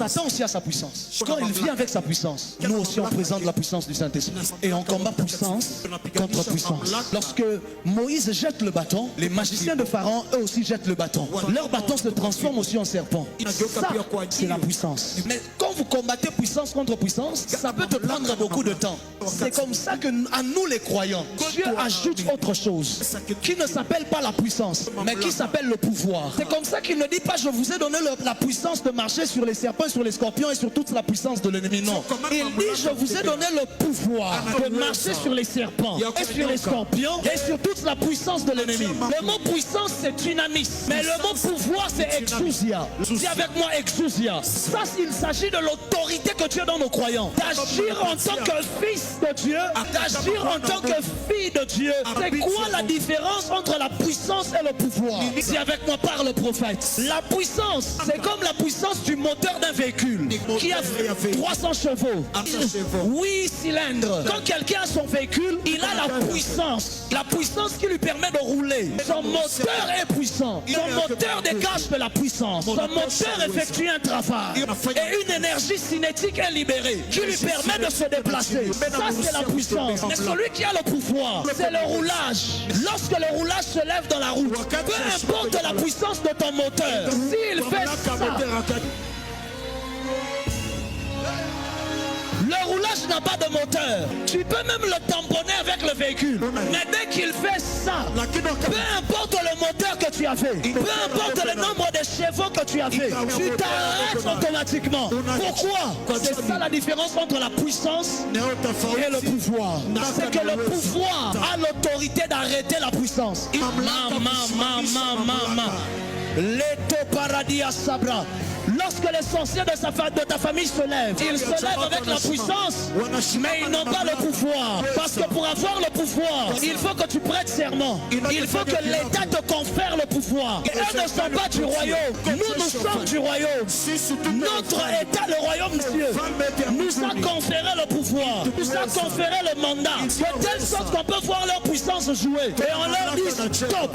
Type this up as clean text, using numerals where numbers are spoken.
Satan aussi a sa puissance. Quand il vient avec sa puissance, nous aussi on présente la puissance du Saint-Esprit. Et on combat puissance contre puissance. Lorsque Moïse jette le bâton, les magiciens de Pharaon, eux aussi jettent le bâton. Leur bâton se transforme aussi en serpent. Ça, c'est la puissance. Mais quand vous combattez puissance contre puissance, ça peut te prendre beaucoup de temps. C'est comme ça que à nous les croyants, Dieu ajoute autre chose qui ne s'appelle pas la puissance, mais qui s'appelle le pouvoir. C'est comme ça qu'il ne dit pas je vous ai donné la puissance de marcher sur les serpents, sur les scorpions et sur toute la puissance de l'ennemi. Non. Il dit je vous ai donné le pouvoir de marcher sur les serpents et sur les scorpions et sur toute la puissance de l'ennemi. Le mot puissance c'est dynamis, mais le mot pouvoir c'est exousia. Dis avec moi exousia. Ça il s'agit de l'autorité que Dieu donne aux croyants. D'agir en tant que fils de Dieu, d'agir en tant que fille de Dieu. C'est quoi la différence entre la puissance et le pouvoir? Dis avec moi par le prophète. La puissance c'est comme la puissance du moteur d'un véhicule qui a 300 chevaux, 8 cylindres. Quand quelqu'un a son véhicule, il a la puissance qui lui permet de rouler. Son moteur est puissant, son moteur dégage de la puissance, son moteur effectue un travail et une énergie cinétique est libérée qui lui permet de se déplacer. Ça c'est la puissance. Mais celui qui a le pouvoir, c'est le roulage. Lorsque le roulage se lève dans la route, peu importe la puissance de ton moteur, s'il fait ça, le roulage n'a pas de moteur. Tu peux même le tamponner avec le véhicule. Mais dès qu'il fait ça, peu importe le moteur que tu as fait, peu importe le nombre de chevaux que tu as fait, tu t'arrêtes automatiquement. Pourquoi? C'est ça la différence entre la puissance et le pouvoir. C'est que le pouvoir a l'autorité d'arrêter la puissance. Leto paradis à Sabra. Lorsque les sorciers de ta famille se lèvent, ils se lèvent avec la puissance, mais ils n'ont pas le pouvoir. Parce que pour avoir le pouvoir, il faut que tu prêtes serment. Il faut que l'État te confère le pouvoir. Et eux ne sont pas du royaume. Nous sommes du royaume. Notre État, le royaume de Dieu, nous a conféré le pouvoir, nous a conféré le mandat, de telle sorte qu'on peut voir leur puissance jouer. Et on leur dit stop.